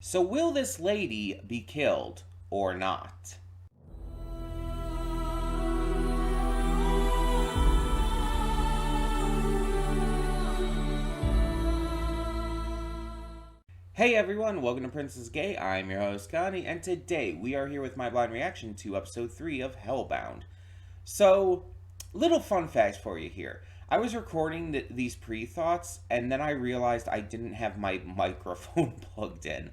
So, will this lady be killed or not? Hey everyone, welcome to Princess Gay. I'm your host, Connie, and today we are here with my blind reaction to episode 3 of Hellbound. So, little fun fact for you here. I was recording these pre-thoughts, and then I realized I didn't have my microphone plugged in.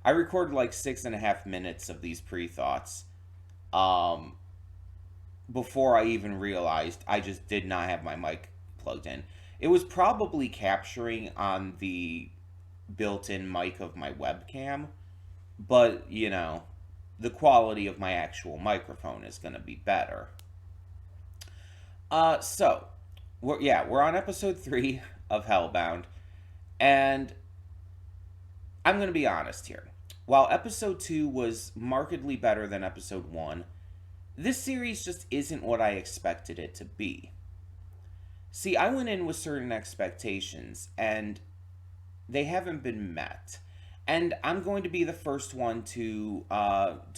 I recorded like 6.5 minutes of these pre-thoughts um, before I even realized I just did not have my mic plugged in. It was probably capturing on the built-in mic of my webcam, but the quality of my actual microphone is going to be better. So we're on episode 3 of Hellbound, and I'm going to be honest here. While episode 2 was markedly better than episode 1, this series just isn't what I expected it to be. See, I went in with certain expectations, and they haven't been met. And I'm going to be the first one to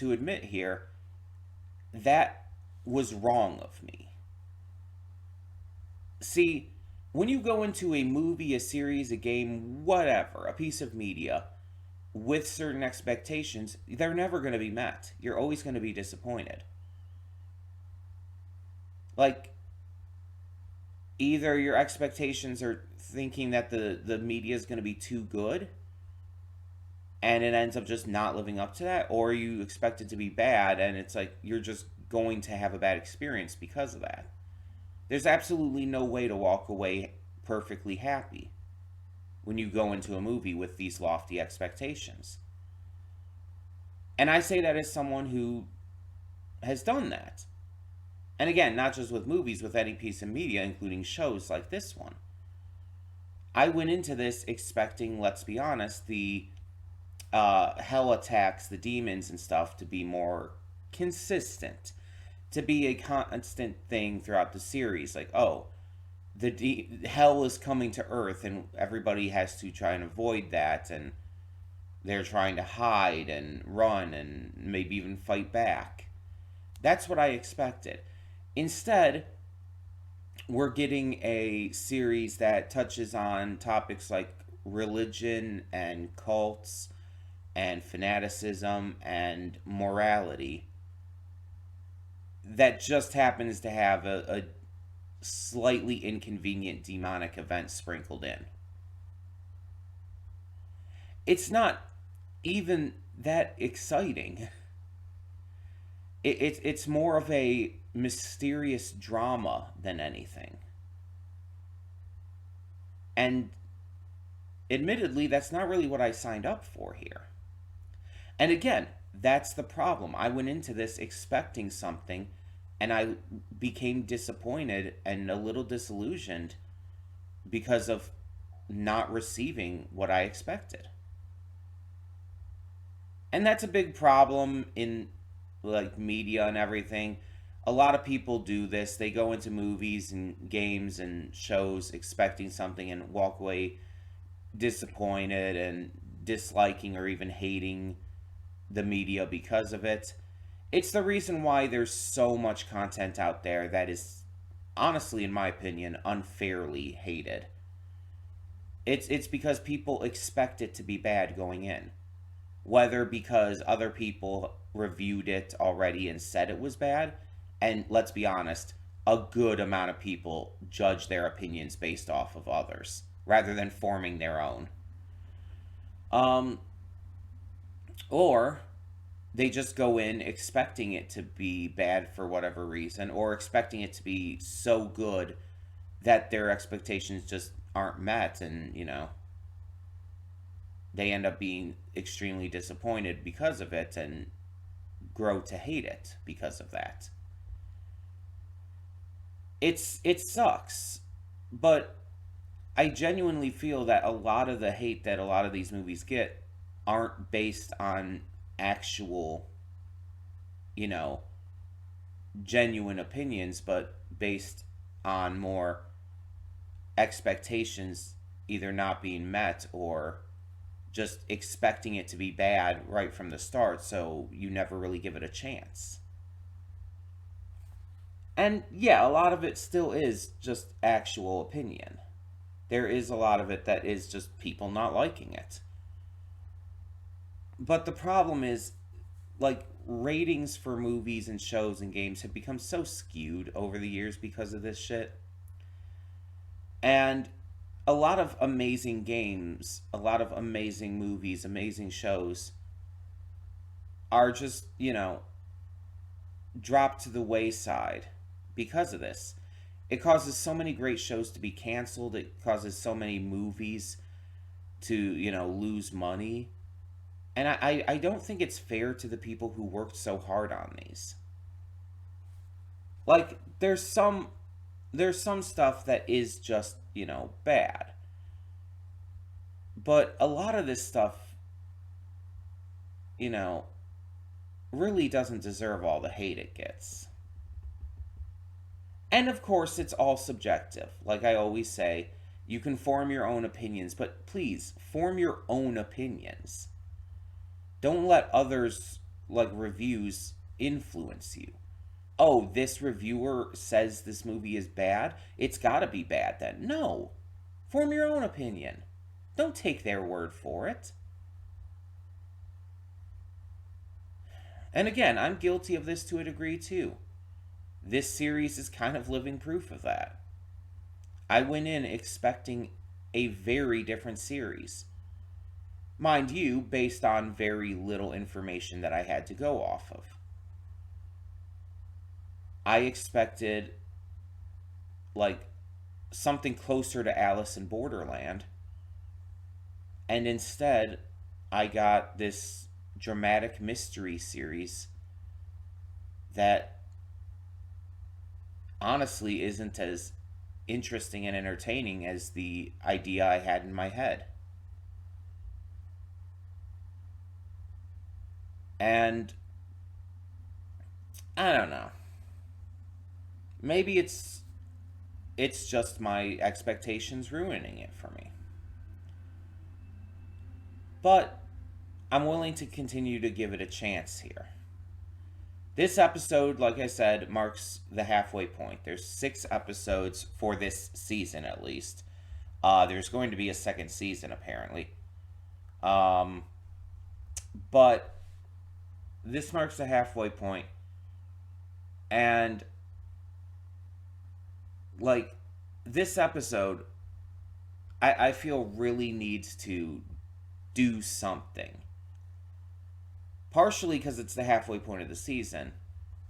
admit here that was wrong of me. See, when you go into a movie, a series, a game, whatever, a piece of media with certain expectations, they're never going to be met. You're always going to be disappointed. Like, either your expectations are thinking that the media is going to be too good and it ends up just not living up to that, or you expect it to be bad and it's like you're just going to have a bad experience because of that. There's absolutely no way to walk away perfectly happy when you go into a movie with these lofty expectations. And I say that as someone who has done that. And again, not just with movies, with any piece of media, including shows like this one. I went into this expecting, let's be honest, the hell attacks, the demons and stuff to be more consistent, to be a constant thing throughout the series. Like, oh, hell is coming to Earth, and everybody has to try and avoid that, and they're trying to hide and run and maybe even fight back. That's what I expected. Instead, we're getting a series that touches on topics like religion and cults and fanaticism and morality that just happens to have a slightly inconvenient demonic event sprinkled in. It's not even that exciting. It's more of a mysterious drama than anything. And admittedly, that's not really what I signed up for here. And again, that's the problem. I went into this expecting something, and I became disappointed and a little disillusioned because of not receiving what I expected. And that's a big problem in like media and everything. A lot of people do this. They go into movies and games and shows expecting something and walk away disappointed and disliking or even hating the media because of it. It's the reason why there's so much content out there that is, honestly, in my opinion, unfairly hated. It's because people expect it to be bad going in. Whether because other people reviewed it already and said it was bad, and let's be honest, a good amount of people judge their opinions based off of others rather than forming their own. Um, or they just go in expecting it to be bad for whatever reason, or expecting it to be so good that their expectations just aren't met, and they end up being extremely disappointed because of it and grow to hate it because of that. It sucks, but I genuinely feel that a lot of the hate that a lot of these movies get aren't based on actual, you know, genuine opinions, but based on more expectations either not being met or just expecting it to be bad right from the start, so you never really give it a chance. And yeah, a lot of it still is just actual opinion. There is a lot of it that is just people not liking it. But the problem is, like, ratings for movies and shows and games have become so skewed over the years because of this shit. And a lot of amazing games, a lot of amazing movies, amazing shows are just, dropped to the wayside because of this. It causes so many great shows to be canceled. It causes so many movies to, lose money. And I don't think it's fair to the people who worked so hard on these. Like, there's some stuff that is just, bad. But a lot of this stuff, you know, really doesn't deserve all the hate it gets. And of course, it's all subjective. Like I always say, you can form your own opinions, but please form your own opinions. Don't let others, like reviews, influence you. Oh, this reviewer says this movie is bad. It's gotta be bad then. No. Form your own opinion. Don't take their word for it. And again, I'm guilty of this to a degree too. This series is kind of living proof of that. I went in expecting a very different series. Mind you, based on very little information that I had to go off of. I expected, like, something closer to Alice in Borderland. And instead, I got this dramatic mystery series that honestly isn't as interesting and entertaining as the idea I had in my head. And I don't know. Maybe it's just my expectations ruining it for me. But I'm willing to continue to give it a chance here. This episode, like I said, marks the halfway point. There's 6 episodes for this season, at least. There's going to be a second season, apparently. Um, but this marks the halfway point, and like this episode, I feel really needs to do something. Partially because it's the halfway point of the season,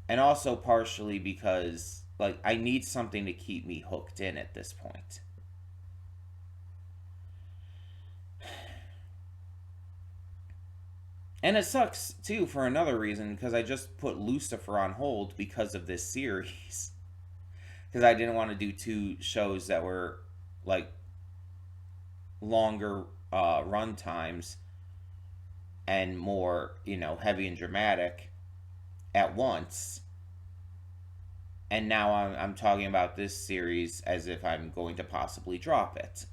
and also partially because like I need something to keep me hooked in at this point. And it sucks too for another reason because I just put Lucifer on hold because of this series. Because I didn't want to do 2 shows that were like longer run times and more, heavy and dramatic at once. And now I'm talking about this series as if I'm going to possibly drop it.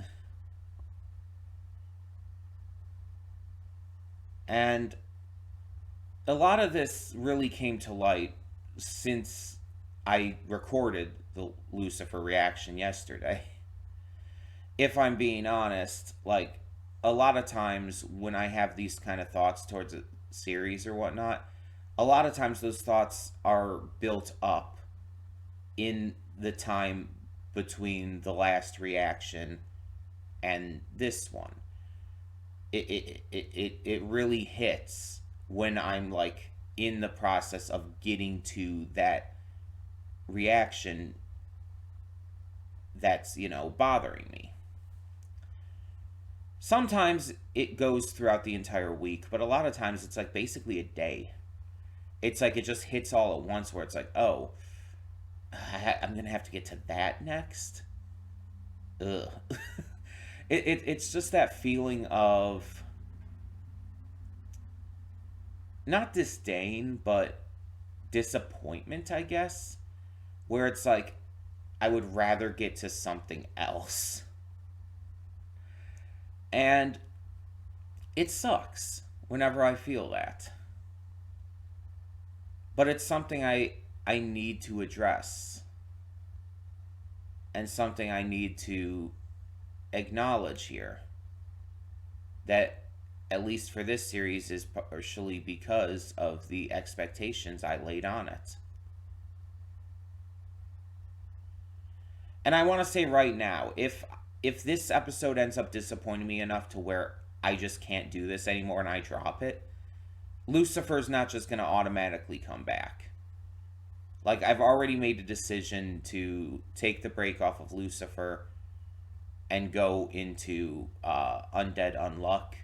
And a lot of this really came to light since I recorded the Lucifer reaction yesterday. If I'm being honest, like, a lot of times when I have these kind of thoughts towards a series or whatnot, a lot of times those thoughts are built up in the time between the last reaction and this one. It really hits when I'm like in the process of getting to that reaction that's, bothering me. Sometimes it goes throughout the entire week, but a lot of times it's like basically a day. It's like it just hits all at once where it's like, oh, I'm going to have to get to that next. Ugh. It's just that feeling of not disdain, but disappointment, I guess, where it's like I would rather get to something else. And it sucks whenever I feel that. But it's something I need to address and something I need to acknowledge here. That, at least for this series, is partially because of the expectations I laid on it. And I want to say right now, if this episode ends up disappointing me enough to where I just can't do this anymore and I drop it, Lucifer's not just going to automatically come back. Like, I've already made a decision to take the break off of Lucifer and go into Undead Unluck.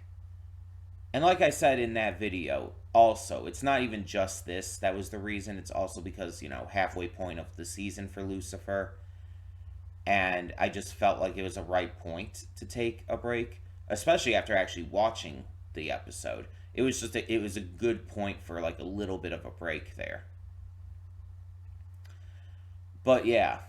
And like I said in that video, also, it's not even just this that was the reason. It's also because, halfway point of the season for Lucifer. And I just felt like it was a right point to take a break, especially after actually watching the episode. It was a good point for like a little bit of a break there. But yeah,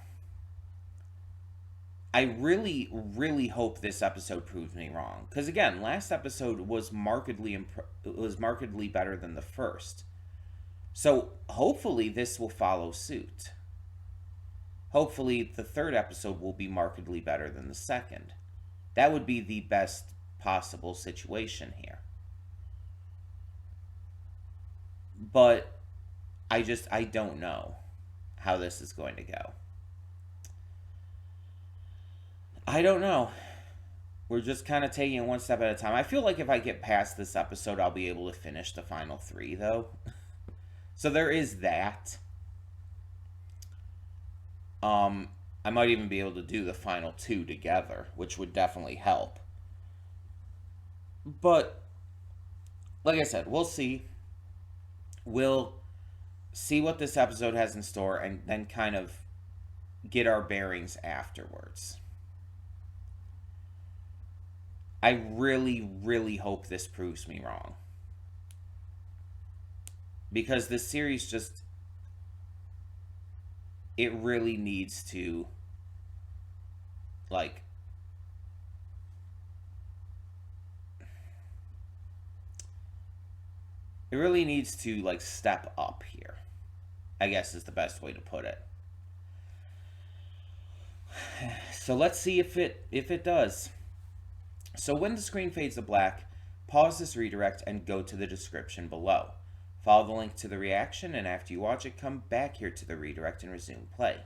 I really, really hope this episode proves me wrong. Because again, last episode was markedly better than the first. So hopefully this will follow suit. Hopefully the third episode will be markedly better than the second. That would be the best possible situation here. But I don't know how this is going to go. I don't know. We're just kind of taking it one step at a time. I feel like if I get past this episode, I'll be able to finish the final 3, though. So there is that. I might even be able to do the final 2 together, which would definitely help. But, like I said, we'll see. We'll see what this episode has in store and then kind of get our bearings afterwards. I really, really hope this proves me wrong. Because this series just... it really needs to... like... it really needs to, like, step up here. I guess is the best way to put it. So let's see if it does. So when the screen fades to black, pause this redirect and go to the description below. Follow the link to the reaction, and after you watch it, come back here to the redirect and resume play.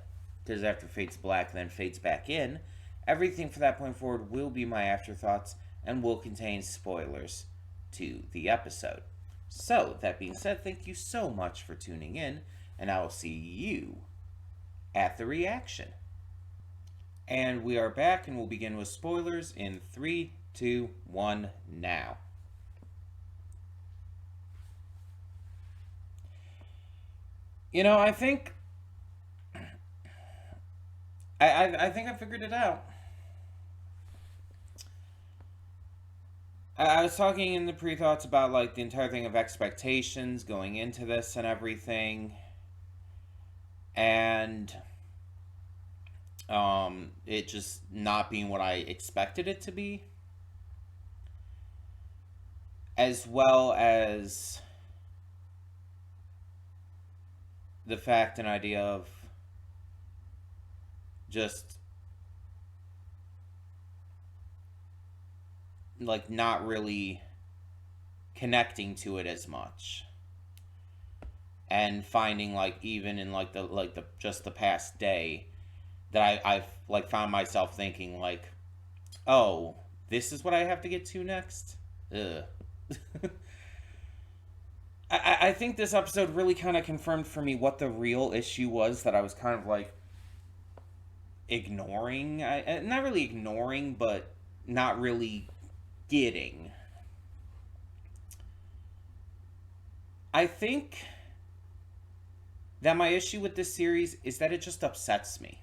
Because after it fades black then fades back in, everything from that point forward will be my afterthoughts and will contain spoilers to the episode. So, that being said, thank you so much for tuning in, and I will see you at the reaction. And we are back, and we'll begin with spoilers in 3, 2, 1, now. I think... I think I figured it out. I was talking in the pre-thoughts about, like, the entire thing of expectations going into this and everything. And... it just not being what I expected it to be. As well as the fact and idea of just like not really connecting to it as much. And finding like even in like the just the past day that I've like found myself thinking like, oh, this is what I have to get to next? Ugh. I think this episode really kind of confirmed for me what the real issue was that I was kind of like ignoring. Not really ignoring, but not really getting. I think that my issue with this series is that it just upsets me.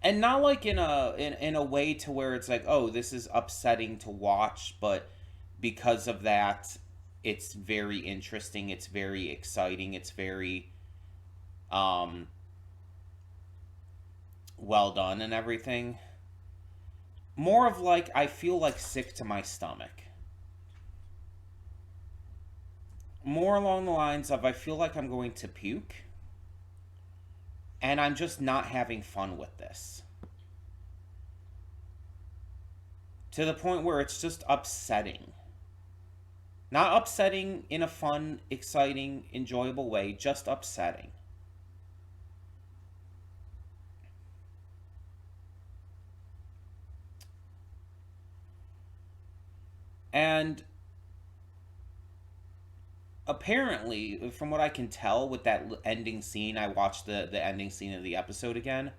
And not like in a way to where it's like, oh, this is upsetting to watch, but because of that, it's very interesting, it's very exciting, it's very well done and everything. more of like I feel like sick to my stomach. More along the lines of I feel like I'm going to puke and I'm just not having fun with this. To the point where it's just upsetting. Not upsetting in a fun, exciting, enjoyable way, just upsetting. And apparently, from what I can tell with that ending scene, I watched the ending scene of the episode again.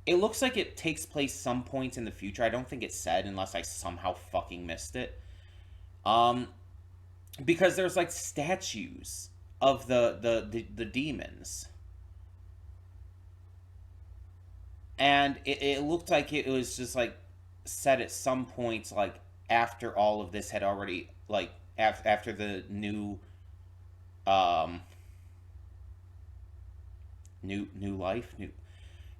It looks like it takes place some point in the future. I don't think it's said unless I somehow fucking missed it. Um, because there's like statues of the demons, and it looked like it was just like said at some point like after all of this had already like after the um new life new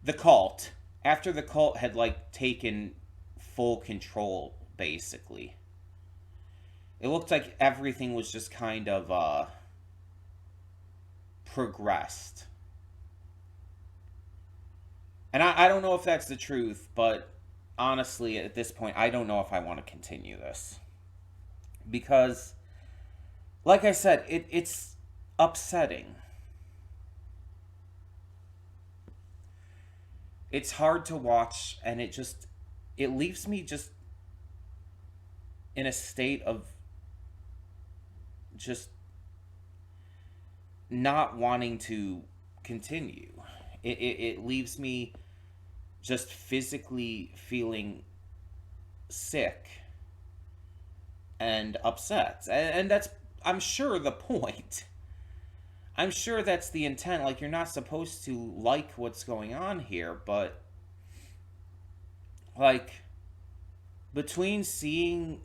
the cult after the cult had like taken full control basically. It looked like everything was just kind of progressed. And I don't know if that's the truth, but honestly, at this point, I don't know if I want to continue this. Because, like I said, it's upsetting. It's hard to watch, and it leaves me just in a state of just not wanting to continue. It leaves me just physically feeling sick and upset. And that's, I'm sure, the point. I'm sure that's the intent. Like, you're not supposed to like what's going on here, but, like, between seeing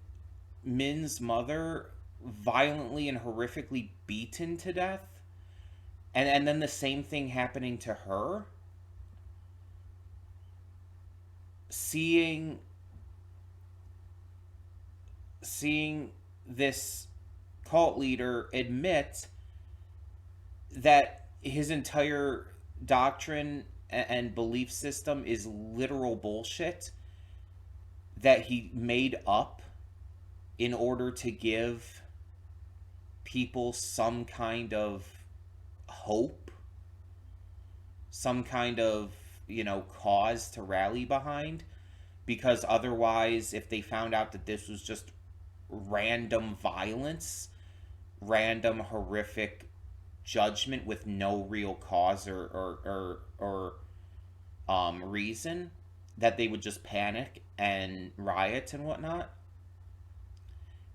Min's mother violently and horrifically beaten to death, and then the same thing happening to her, seeing this cult leader admit that his entire doctrine and belief system is literal bullshit that he made up in order to give people some kind of hope, some kind of, cause to rally behind, because otherwise, if they found out that this was just random violence, random horrific judgment with no real cause or reason, that they would just panic and riot and whatnot.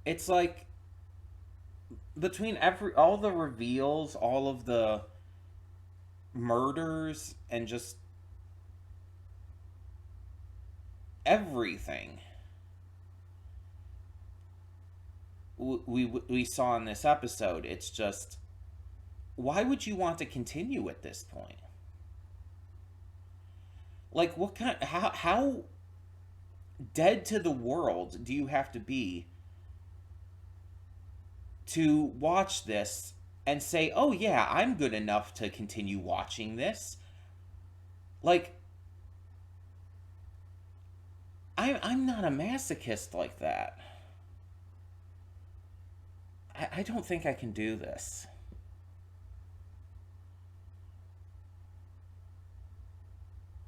It's like between all the reveals, all of the murders, and just everything we saw in this episode, it's just, why would you want to continue at this point? Like, what kind, how dead to the world do you have to be to watch this and say, oh yeah, I'm good enough to continue watching this? Like, I'm not a masochist like that. I don't think I can do this.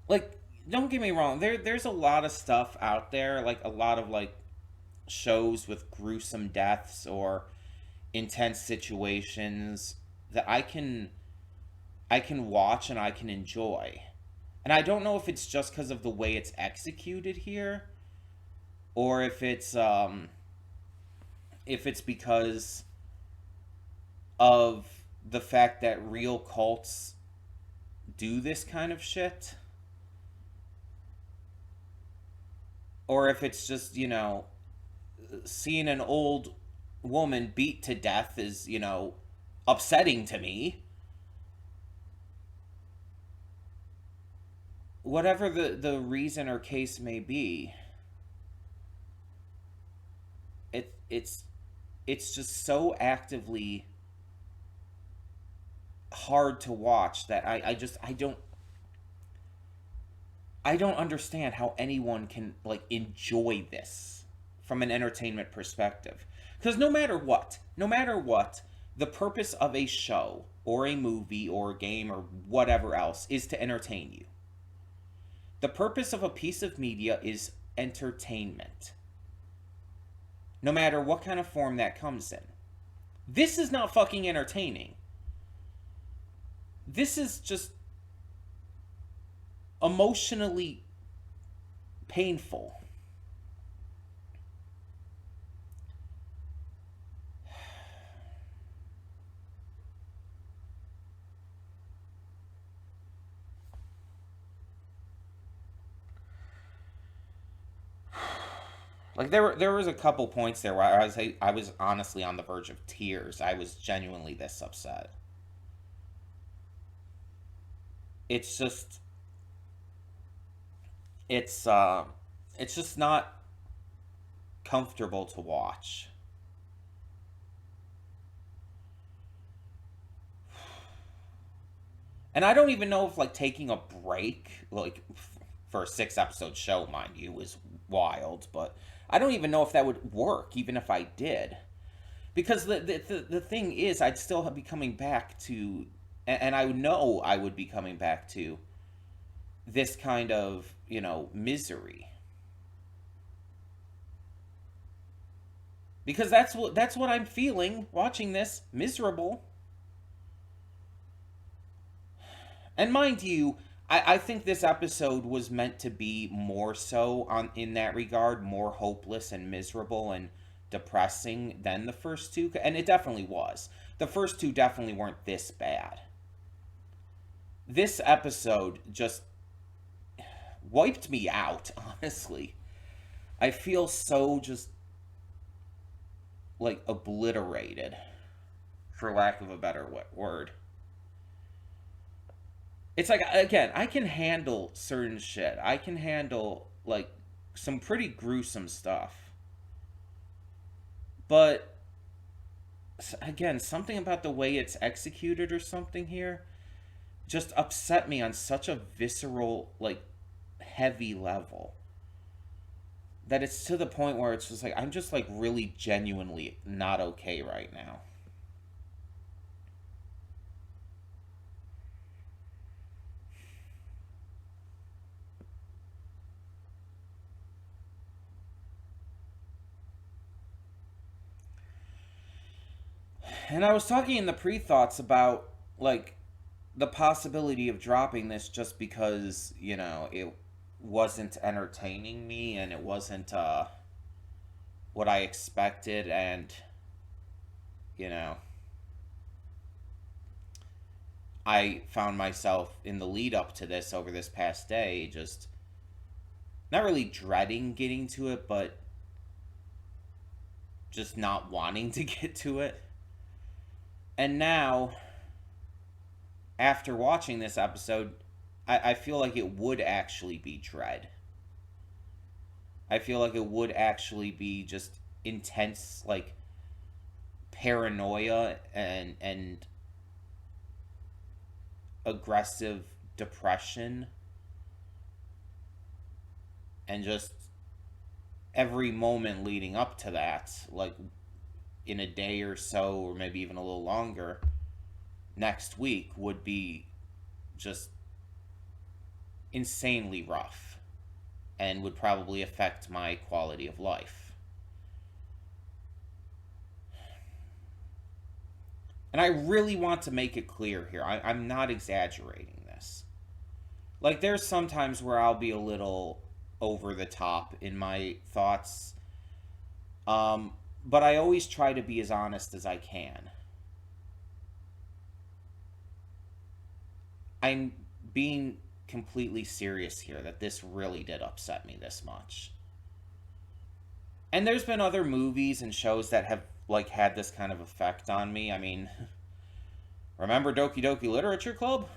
Like, don't get me wrong, there's a lot of stuff out there, like a lot of like shows with gruesome deaths or intense situations that I can watch and I can enjoy. And I don't know if it's just because of the way it's executed here, or if it's because of the fact that real cults do this kind of shit, or if it's just, seeing an old woman beat to death is, upsetting to me. Whatever the reason or case may be, it's it's just so actively hard to watch that I don't understand how anyone can like enjoy this from an entertainment perspective. Because no matter what, the purpose of a show or a movie or a game or whatever else is to entertain you. The purpose of a piece of media is entertainment, no matter what kind of form that comes in. This is not fucking entertaining. This is just emotionally painful. Like there was a couple points there where I was honestly on the verge of tears. I was genuinely this upset. It's just it's uh it's just not comfortable to watch. And I don't even know if like taking a break, like for a 6 episode show, mind you, was wild, but I don't even know if that would work, even if I did. Because the thing is, I'd still be coming back to, and I know I would be coming back to this kind of, misery. Because that's what I'm feeling watching this, miserable. And mind you, I think this episode was meant to be more so on in that regard, more hopeless and miserable and depressing than the first two, and it definitely was. The first two definitely weren't this bad. This episode just wiped me out, honestly. I feel so just like obliterated, for lack of a better word. It's like, again, I can handle certain shit. I can handle like some pretty gruesome stuff. But again, something about the way it's executed or something here just upset me on such a visceral, like heavy level that it's to the point where it's just like I'm just like really genuinely not okay right now. And I was talking in the pre-thoughts about like the possibility of dropping this just because, it wasn't entertaining me and it wasn't what I expected, and you know, I found myself in the lead up to this over this past day just not really dreading getting to it, but just not wanting to get to it. And now, after watching this episode, I feel like it would actually be dread. I feel like it would actually be just intense, like paranoia and aggressive depression, and just every moment leading up to that, like in a day or so, or maybe even a little longer, next week would be just insanely rough and would probably affect my quality of life. And I really want to make it clear here, I'm not exaggerating this. Like, there's sometimes where I'll be a little over the top in my thoughts, but I always try to be as honest as I can. I'm being completely serious here that this really did upset me this much. And there's been other movies and shows that have like had this kind of effect on me. I mean, remember Doki Doki Literature Club?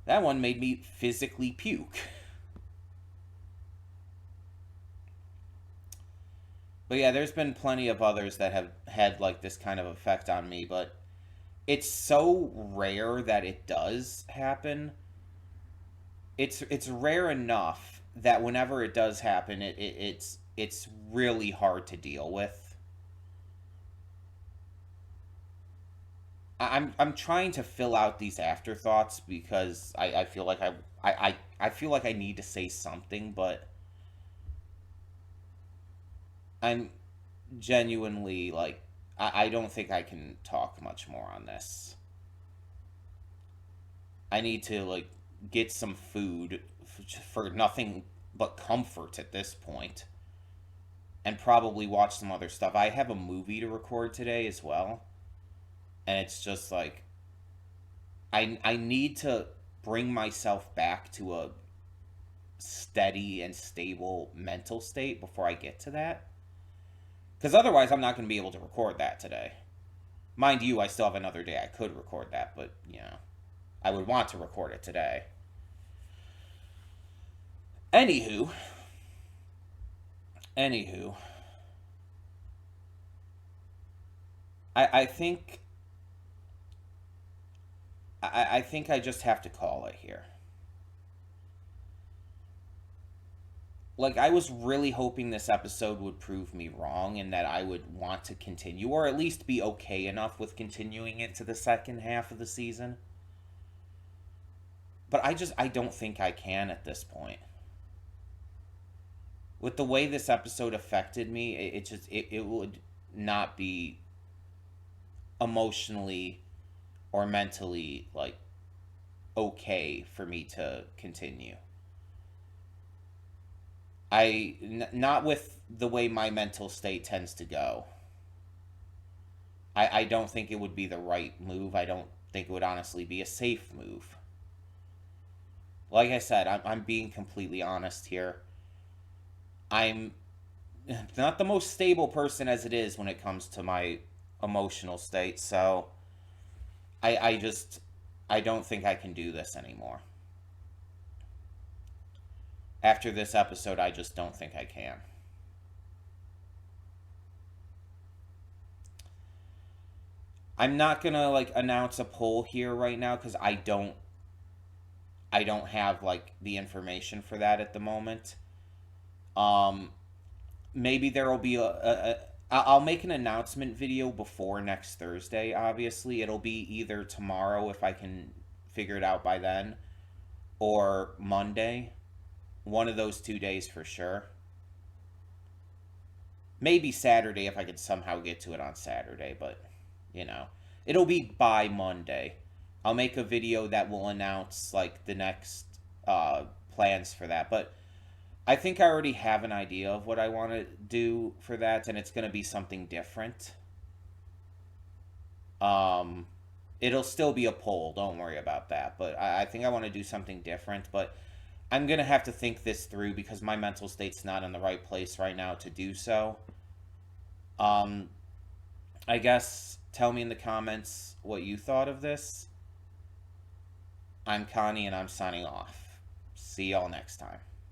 That one made me physically puke. But yeah, there's been plenty of others that have had like this kind of effect on me, but it's so rare that it does happen. It's rare enough that whenever it does happen, it's really hard to deal with. I'm trying to fill out these afterthoughts because I feel like I feel like I need to say something, but I'm genuinely like I don't think I can talk much more on this. I need to like get some food for nothing but comfort at this point, and probably watch some other stuff. I have a movie to record today as well, and it's just like I need to bring myself back to a steady and stable mental state before I get to that. Because otherwise, I'm not going to be able to record that today. Mind you, I still have another day I could record that, but you know, I would want to record it today. Anywho, anywho, I think I think I just have to call it here. Like I was really hoping this episode would prove me wrong and that I would want to continue or at least be okay enough with continuing it to the second half of the season. But I don't think I can at this point. With the way this episode affected me, it would not be emotionally or mentally like okay for me to continue. Not with the way my mental state tends to go. I don't think it would be the right move. I don't think it would honestly be a safe move. Like I said, I'm being completely honest here. I'm not the most stable person as it is when it comes to my emotional state, so I just I don't think I can do this anymore. After this episode, I just don't think I can. I'm not gonna like announce a poll here right now because I don't have like the information for that at the moment. Um, maybe there will be I'll make an announcement video before next Thursday. Obviously, it'll be either tomorrow if I can figure it out by then, or Monday. One of those 2 days for sure. Maybe Saturday if I could somehow get to it on Saturday, but you know, it'll be by Monday. I'll make a video that will announce like the next plans for that. But I think I already have an idea of what I want to do for that, and it's going to be something different. Um, it'll still be a poll. Don't worry about that. But I think I want to do something different. But I'm going to have to think this through because my mental state's not in the right place right now to do so. Um, I guess tell me in the comments what you thought of this. I'm Connie and I'm signing off. See y'all next time.